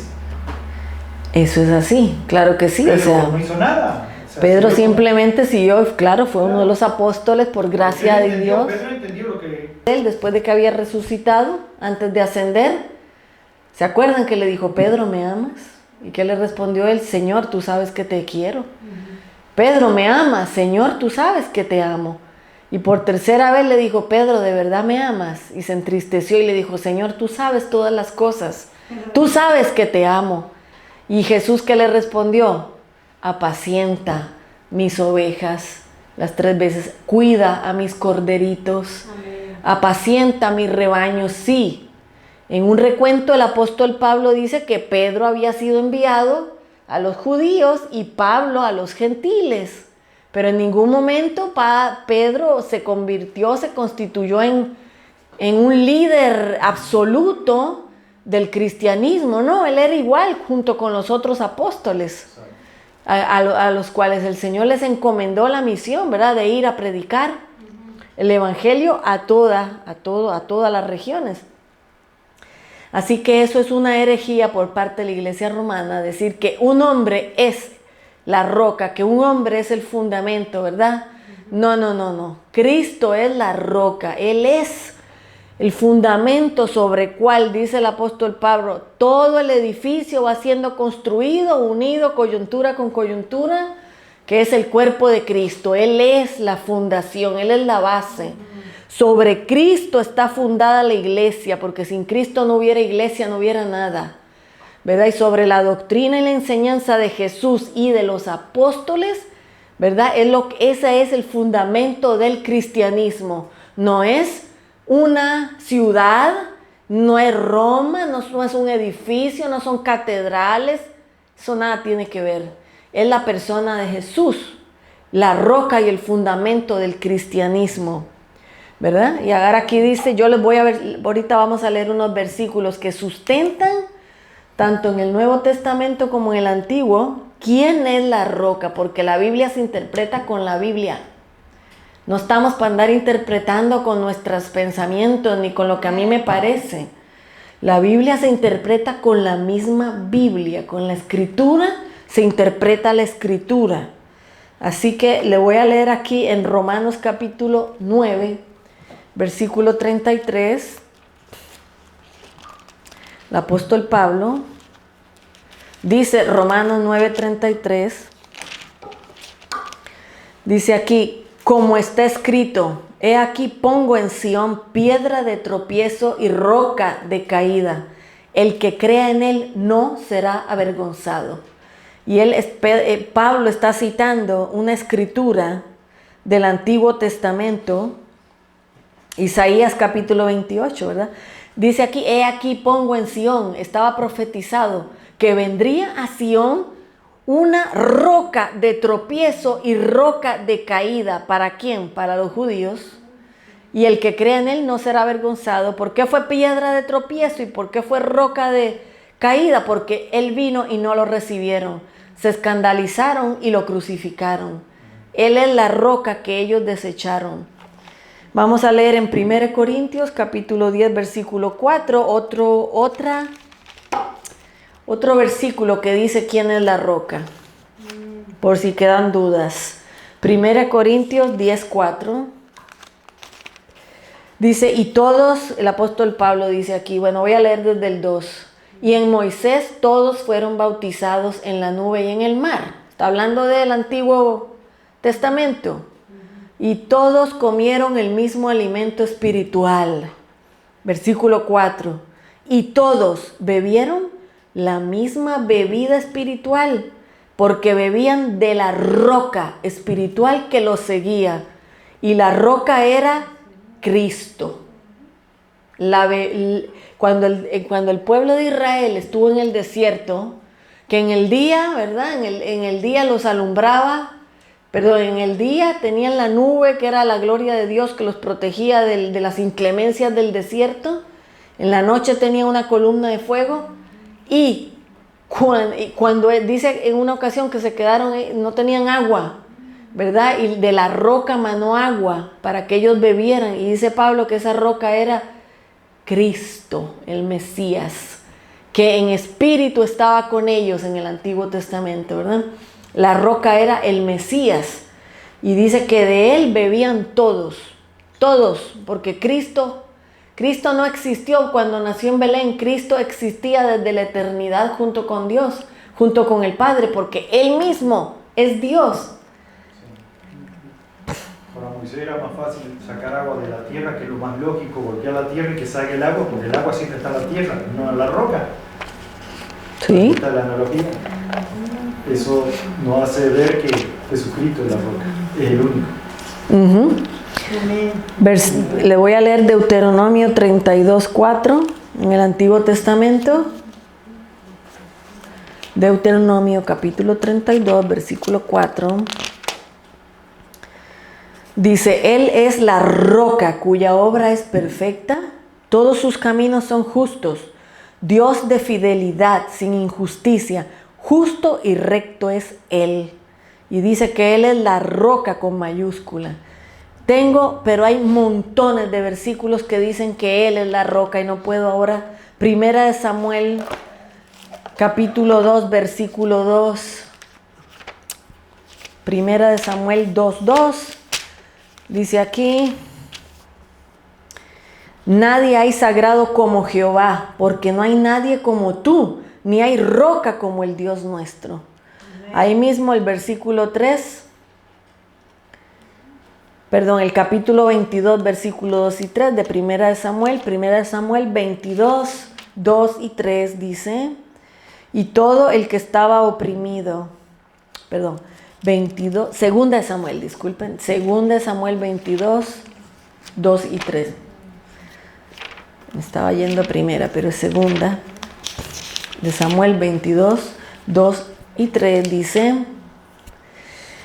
Eso es así, claro que sí. Pedro no hizo nada. Pedro simplemente siguió, claro, fue uno de los apóstoles por gracia de Dios. Pedro entendió lo que... Él, después de que había resucitado, antes de ascender, ¿se acuerdan que le dijo, Pedro, ¿me amas? ¿Y qué le respondió él? Señor, tú sabes que te quiero. Pedro, ¿me amas? Señor, tú sabes que te amo. Y por tercera vez le dijo, Pedro, ¿de verdad me amas? Y se entristeció y le dijo, Señor, tú sabes todas las cosas. Tú sabes que te amo. Y Jesús, ¿qué le respondió? Apacienta mis ovejas, las 3 veces, cuida a mis corderitos, apacienta mis rebaños. Sí, en un recuento el apóstol Pablo dice que Pedro había sido enviado a los judíos y Pablo a los gentiles, pero en ningún momento Pedro se constituyó en un líder absoluto del cristianismo. No, él era igual junto con los otros apóstoles. A los cuales el Señor les encomendó la misión, ¿verdad?, de ir a predicar el evangelio a todas las regiones. Así que eso es una herejía por parte de la Iglesia romana, decir que un hombre es la roca, que un hombre es el fundamento, ¿verdad? No, no, no, no. Cristo es la roca, Él es el fundamento sobre el cual, dice el apóstol Pablo, todo el edificio va siendo construido, unido, coyuntura con coyuntura, que es el cuerpo de Cristo. Él es la fundación, Él es la base. Sobre Cristo está fundada la iglesia, porque sin Cristo no hubiera iglesia, no hubiera nada, ¿verdad? Y sobre la doctrina y la enseñanza de Jesús y de los apóstoles, ¿verdad? Ese es el fundamento del cristianismo. No es una ciudad, no es Roma, no es un edificio, no son catedrales, eso nada tiene que ver. Es la persona de Jesús, la roca y el fundamento del cristianismo, ¿verdad? Y ahora aquí dice, yo les voy a ver, ahorita vamos a leer unos versículos que sustentan, tanto en el Nuevo Testamento como en el Antiguo, quién es la roca, porque la Biblia se interpreta con la Biblia. No estamos para andar interpretando con nuestros pensamientos ni con lo que a mí me parece. La Biblia se interpreta con la misma Biblia, con la Escritura se interpreta la Escritura. Así que le voy a leer aquí en Romanos capítulo 9, versículo 33, el apóstol Pablo dice, Romanos 9:33, dice aquí, como está escrito, he aquí pongo en Sión piedra de tropiezo y roca de caída, el que crea en él no será avergonzado. Y Pablo está citando una escritura del Antiguo Testamento, Isaías capítulo 28, ¿verdad? Dice aquí, he aquí pongo en Sión, estaba profetizado que vendría a Sión una roca de tropiezo y roca de caída. ¿Para quién? Para los judíos. Y el que crea en él no será avergonzado. ¿Por qué fue piedra de tropiezo y por qué fue roca de caída? Porque él vino y no lo recibieron. Se escandalizaron y lo crucificaron. Él es la roca que ellos desecharon. Vamos a leer en 1 Corintios capítulo 10 versículo 4 otro versículo que dice quién es la roca, por si quedan dudas. 1 Corintios 10:4 dice, y todos, el apóstol Pablo dice aquí, bueno, voy a leer desde el 2, y en Moisés todos fueron bautizados en la nube y en el mar. Está hablando del Antiguo Testamento. Y todos comieron el mismo alimento espiritual. Versículo 4. Y todos bebieron la misma bebida espiritual, porque bebían de la roca espiritual que los seguía. Y la roca era Cristo. Cuando el pueblo de Israel estuvo en el desierto, que en el día, ¿verdad? En el día los alumbraba. Pero en el día tenían la nube, que era la gloria de Dios, que los protegía de las inclemencias del desierto. En la noche tenían una columna de fuego. Y cuando dice en una ocasión que se quedaron, no tenían agua, ¿verdad? Y de la roca manó agua para que ellos bebieran. Y dice Pablo que esa roca era Cristo, el Mesías, que en espíritu estaba con ellos en el Antiguo Testamento, ¿verdad? La roca era el Mesías. Y dice que de él bebían todos, porque Cristo no existió cuando nació en Belén. Cristo existía desde la eternidad junto con Dios, junto con el Padre, porque él mismo es Dios. Para Moisés era más fácil sacar agua de la tierra, que es lo más lógico, golpear la tierra y que salga el agua, porque el agua siempre está en la tierra, no en la roca. Sí. Esta es la analogía. Eso nos hace ver que Jesucristo es la roca, es el único. Le voy a leer Deuteronomio 32:4 en el Antiguo Testamento. Deuteronomio capítulo 32, versículo 4. Dice, Él es la roca cuya obra es perfecta, todos sus caminos son justos, Dios de fidelidad, sin injusticia, justo y recto es Él. Y dice que Él es la roca con mayúscula. pero hay montones de versículos que dicen que Él es la roca y no puedo ahora. Primera de Samuel, capítulo 2, versículo 2. Primera de Samuel 2:2. Dice aquí: nadie hay sagrado como Jehová, porque no hay nadie como tú, ni hay roca como el Dios nuestro. Amén. Ahí mismo el versículo 3, el capítulo 22, versículo 2 y 3 de Primera de Samuel 22, 2 y 3 dice: y todo el que estaba oprimido, Segunda de Samuel 22, 2 y 3. Me estaba yendo primera, pero es segunda de Samuel 22, 2 y 3 dice: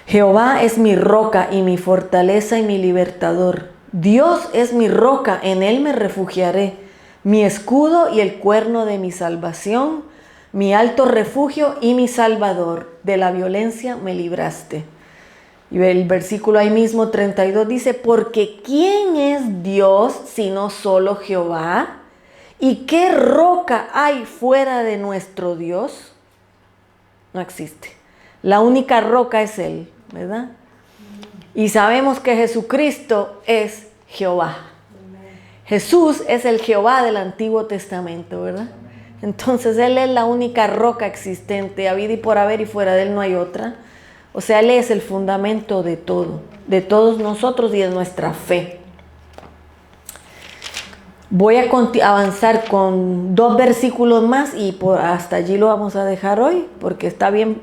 Jehová es mi roca y mi fortaleza y mi libertador. Dios es mi roca, en él me refugiaré, mi escudo y el cuerno de mi salvación, mi alto refugio y mi salvador. De la violencia me libraste. Y el versículo ahí mismo 32 dice: porque ¿quién es Dios sino solo Jehová? ¿Y qué roca hay fuera de nuestro Dios? No existe. La única roca es Él, ¿verdad? Y sabemos que Jesucristo es Jehová. Jesús es el Jehová del Antiguo Testamento, ¿verdad? Entonces Él es la única roca existente, habida y por haber, y fuera de Él no hay otra. O sea, Él es el fundamento de todo, de todos nosotros y de nuestra fe. Voy a avanzar con 2 versículos más y hasta allí lo vamos a dejar hoy, porque está bien.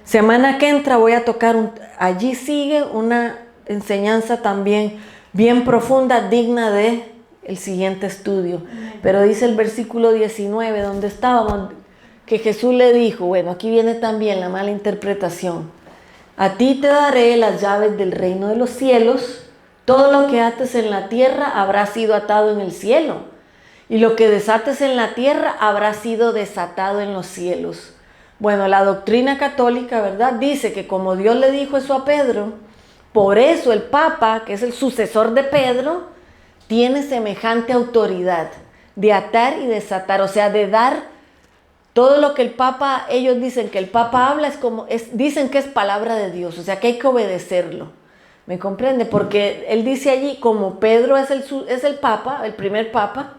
Semana que entra voy a tocar, allí sigue una enseñanza también bien profunda, digna de el siguiente estudio. Pero dice el versículo 19, donde estábamos, que Jesús le dijo, bueno, aquí viene también la mala interpretación: a ti te daré las llaves del reino de los cielos, todo lo que ates en la tierra habrá sido atado en el cielo, y lo que desates en la tierra habrá sido desatado en los cielos. Bueno, la doctrina católica, ¿verdad?, dice que como Dios le dijo eso a Pedro, por eso el Papa, que es el sucesor de Pedro, tiene semejante autoridad de atar y desatar, o sea, de dar todo lo que el Papa, ellos dicen que el Papa habla, dicen que es palabra de Dios, o sea, que hay que obedecerlo. ¿Me comprende? Porque él dice allí, como Pedro es el Papa, el primer Papa,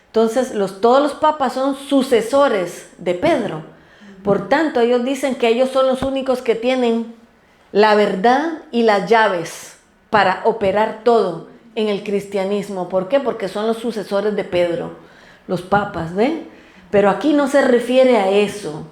entonces todos los papas son sucesores de Pedro. Por tanto, ellos dicen que ellos son los únicos que tienen la verdad y las llaves para operar todo en el cristianismo. ¿Por qué? Porque son los sucesores de Pedro, los papas, ¿ven? Pero aquí no se refiere a eso.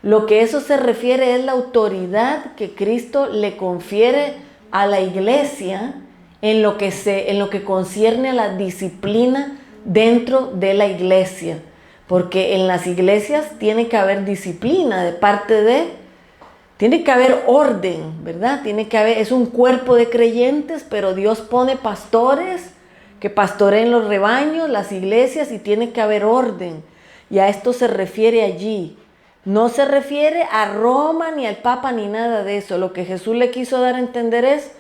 Lo que eso se refiere es la autoridad que Cristo le confiere a la iglesia en lo que concierne a la disciplina dentro de la iglesia. Porque en las iglesias tiene que haber disciplina tiene que haber orden, ¿verdad? Es un cuerpo de creyentes, pero Dios pone pastores que pastoreen los rebaños, las iglesias, y tiene que haber orden. Y a esto se refiere allí. No se refiere a Roma, ni al Papa, ni nada de eso. Lo que Jesús le quiso dar a entender es,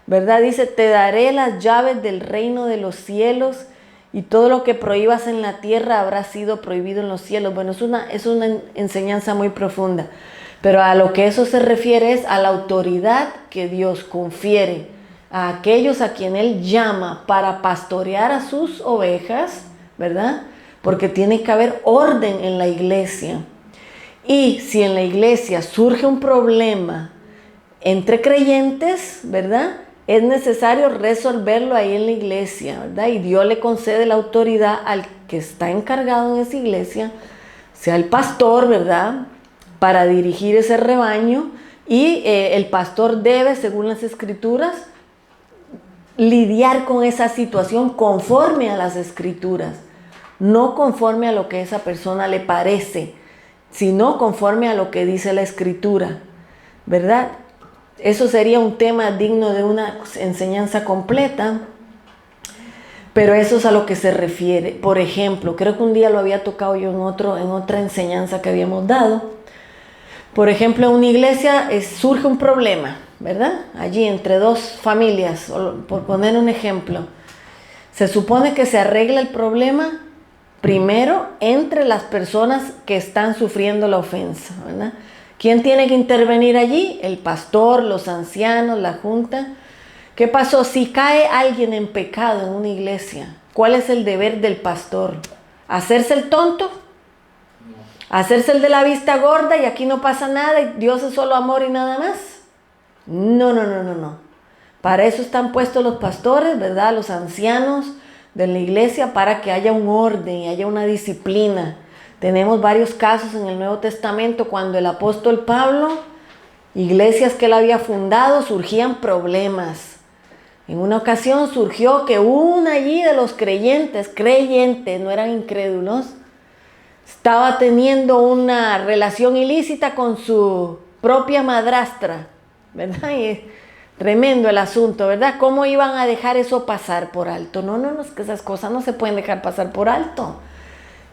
¿verdad? Dice: te daré las llaves del reino de los cielos, y todo lo que prohíbas en la tierra habrá sido prohibido en los cielos. Bueno, es una enseñanza muy profunda. Pero a lo que eso se refiere es a la autoridad que Dios confiere a aquellos a quien Él llama para pastorear a sus ovejas, ¿verdad? Porque tiene que haber orden en la iglesia. Y si en la iglesia surge un problema entre creyentes, ¿verdad?, es necesario resolverlo ahí en la iglesia, ¿verdad? Y Dios le concede la autoridad al que está encargado en esa iglesia, sea el pastor, ¿verdad?, para dirigir ese rebaño. Y el pastor debe, según las escrituras, lidiar con esa situación conforme a las escrituras, no conforme a lo que a esa persona le parece, sino conforme a lo que dice la escritura, ¿verdad? Eso sería un tema digno de una enseñanza completa, pero eso es a lo que se refiere. Por ejemplo, creo que un día lo había tocado yo en otra enseñanza que habíamos dado. Por ejemplo, en una iglesia surge un problema, ¿verdad? Allí entre dos familias, por poner un ejemplo. Se supone que se arregla el problema primero entre las personas que están sufriendo la ofensa, ¿verdad? ¿Quién tiene que intervenir allí? El pastor, los ancianos, la junta. ¿Qué pasó? Si cae alguien en pecado en una iglesia, ¿cuál es el deber del pastor? ¿Hacerse el tonto? ¿Hacerse el de la vista gorda y aquí no pasa nada y Dios es solo amor y nada más? No. Para eso están puestos los pastores, ¿verdad? Los ancianos de la iglesia, para que haya un orden y haya una disciplina. Tenemos varios casos en el Nuevo Testamento cuando el apóstol Pablo, iglesias que él había fundado, surgían problemas. En una ocasión surgió que una allí de los creyentes, no eran incrédulos, estaba teniendo una relación ilícita con su propia madrastra, ¿verdad? Y tremendo el asunto, ¿verdad? ¿Cómo iban a dejar eso pasar por alto? No, es que esas cosas no se pueden dejar pasar por alto.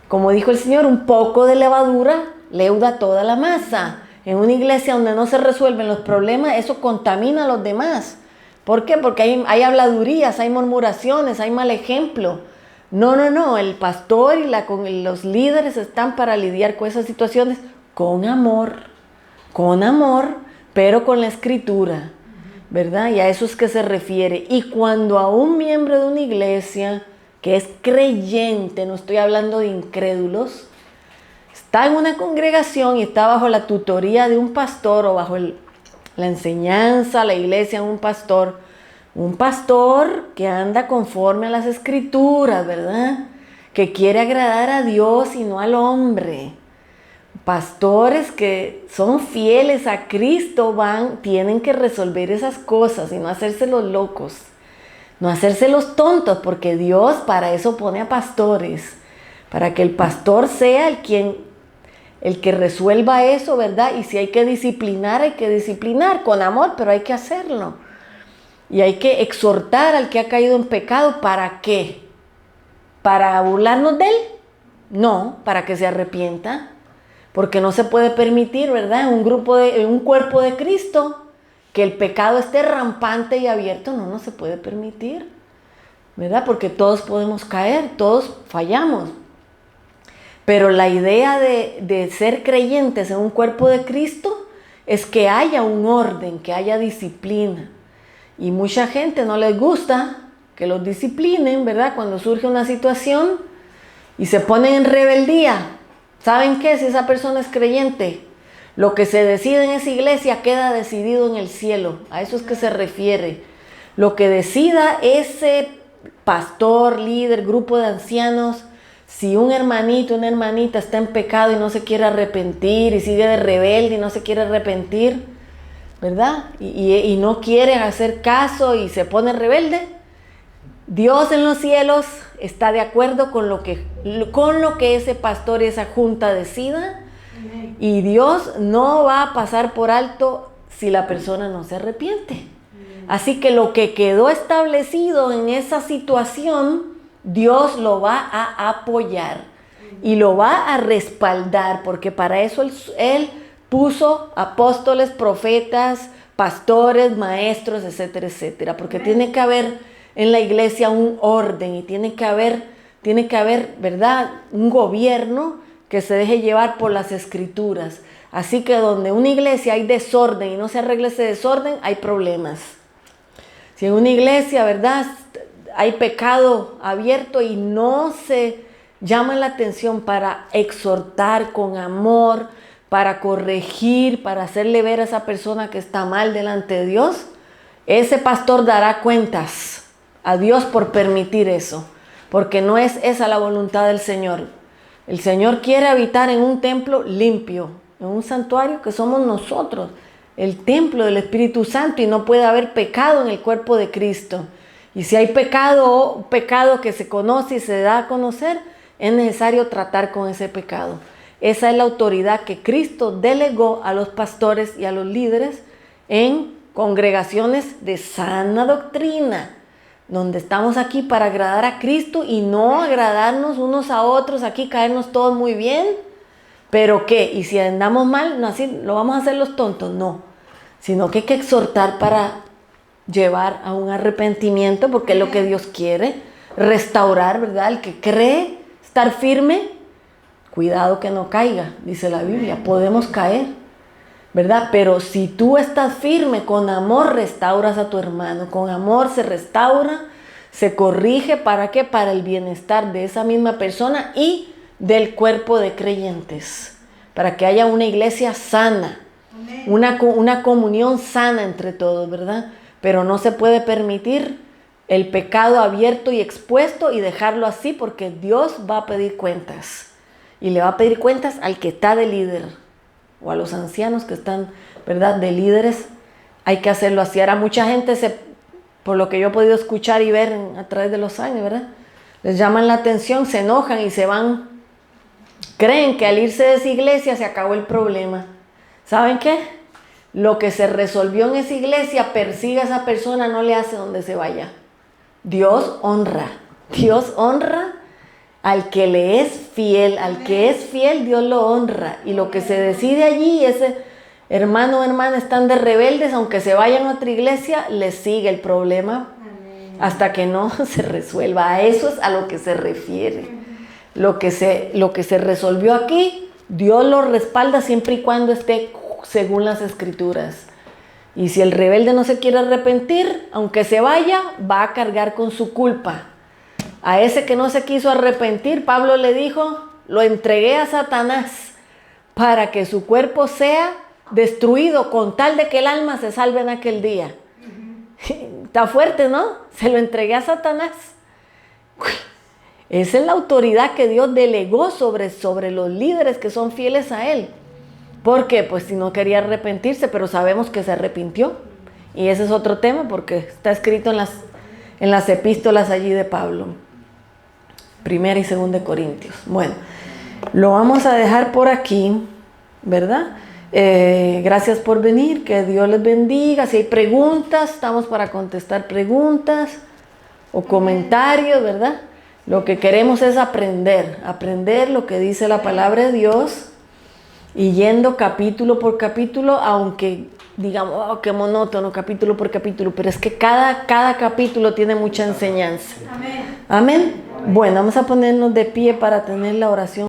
Como dijo el Señor, un poco de levadura leuda toda la masa. En una iglesia donde no se resuelven los problemas, eso contamina a los demás. ¿Por qué? Porque hay habladurías, hay murmuraciones, hay mal ejemplo. No, el pastor y los líderes están para lidiar con esas situaciones con amor, pero con la escritura, ¿verdad? Y a eso es que se refiere. Y cuando a un miembro de una iglesia que es creyente, no estoy hablando de incrédulos, está en una congregación y está bajo la tutoría de un pastor o bajo la enseñanza, la iglesia, un pastor que anda conforme a las escrituras, ¿verdad? Que quiere agradar a Dios y no al hombre. Pastores que son fieles a Cristo tienen que resolver esas cosas y no hacerse los locos, no hacerse los tontos, porque Dios para eso pone a pastores, para que el pastor sea el que resuelva eso, ¿verdad? Y si hay que disciplinar con amor, pero hay que hacerlo. Y hay que exhortar al que ha caído en pecado. ¿Para qué? ¿Para burlarnos de él? No, para que se arrepienta. Porque no se puede permitir, ¿verdad? En un cuerpo de Cristo, que el pecado esté rampante y abierto. No se puede permitir, ¿verdad? Porque todos podemos caer, todos fallamos. Pero la idea de ser creyentes en un cuerpo de Cristo es que haya un orden, que haya disciplina. Y mucha gente no les gusta que los disciplinen, ¿verdad? Cuando surge una situación y se ponen en rebeldía. ¿Saben qué? Si esa persona es creyente, lo que se decide en esa iglesia queda decidido en el cielo. A eso es que se refiere. Lo que decida ese pastor, líder, grupo de ancianos, si un hermanito, una hermanita está en pecado y no se quiere arrepentir y sigue de rebelde y no se quiere arrepentir, ¿verdad? Y no quiere hacer caso y se pone rebelde, Dios en los cielos está de acuerdo con lo que ese pastor y esa junta decida. Y Dios no va a pasar por alto si la persona no se arrepiente. Así que lo que quedó establecido en esa situación, Dios lo va a apoyar y lo va a respaldar, porque para eso Él puso apóstoles, profetas, pastores, maestros, etcétera, etcétera. Porque tiene que haber en la iglesia un orden y tiene que haber, ¿verdad?, un gobierno que se deje llevar por las escrituras. Así que donde una iglesia hay desorden y no se arregla ese desorden, hay problemas. Si en una iglesia, ¿verdad?, hay pecado abierto y no se llama la atención para exhortar con amor, para corregir, para hacerle ver a esa persona que está mal delante de Dios, ese pastor dará cuentas a Dios por permitir eso, porque no es esa la voluntad del Señor. El Señor quiere habitar en un templo limpio, en un santuario que somos nosotros, el templo del Espíritu Santo, y no puede haber pecado en el cuerpo de Cristo. Y si hay pecado que se conoce y se da a conocer, es necesario tratar con ese pecado. Esa es la autoridad que Cristo delegó a los pastores y a los líderes en congregaciones de sana doctrina, donde estamos aquí para agradar a Cristo y no agradarnos unos a otros, aquí caernos todos muy bien. ¿Pero qué? ¿Y si andamos mal, no, así lo vamos a hacer los tontos? No. sino que hay que exhortar para llevar a un arrepentimiento, porque es lo que Dios quiere, restaurar, ¿verdad? El que cree estar firme, cuidado que no caiga, dice la Biblia, podemos caer, ¿verdad? Pero si tú estás firme, con amor restauras a tu hermano, con amor se restaura, se corrige, ¿para qué? Para el bienestar de esa misma persona y del cuerpo de creyentes, para que haya una iglesia sana, una comunión sana entre todos, ¿verdad? Pero no se puede permitir el pecado abierto y expuesto y dejarlo así, porque Dios va a pedir cuentas. Y le va a pedir cuentas al que está de líder, o a los ancianos que están, ¿verdad?, de líderes. Hay que hacerlo así. Ahora mucha gente, por lo que yo he podido escuchar y ver a través de los años, ¿verdad?, les llaman la atención, se enojan y se van. Creen que al irse de esa iglesia se acabó el problema. ¿Saben qué? Lo que se resolvió en esa iglesia, persigue a esa persona, no le hace donde se vaya. Dios honra al que le es fiel, al que es fiel Dios lo honra, y lo que se decide allí, ese hermano o hermana están de rebeldes, aunque se vayan a otra iglesia, les sigue el problema hasta que no se resuelva. A eso es a lo que se refiere. Lo que se resolvió aquí, Dios lo respalda siempre y cuando esté según las Escrituras. Y si el rebelde no se quiere arrepentir, aunque se vaya, va a cargar con su culpa. A ese que no se quiso arrepentir, Pablo le dijo, lo entregué a Satanás para que su cuerpo sea destruido con tal de que el alma se salve en aquel día. Está fuerte, ¿no? Se lo entregué a Satanás. Esa es la autoridad que Dios delegó sobre los líderes que son fieles a Él. ¿Por qué? Pues si no quería arrepentirse, pero sabemos que se arrepintió. Y ese es otro tema porque está escrito en las epístolas allí de Pablo. 1 y 2 de Corintios. Bueno, lo vamos a dejar por aquí, ¿verdad? Gracias por venir, que Dios les bendiga. Si hay preguntas, estamos para contestar preguntas o comentarios, ¿verdad? Lo que queremos es aprender lo que dice la palabra de Dios, y yendo capítulo por capítulo, aunque digamos, oh, qué monótono, capítulo por capítulo, pero es que cada capítulo tiene mucha enseñanza. Amén. Amén. Bueno, vamos a ponernos de pie para tener la oración.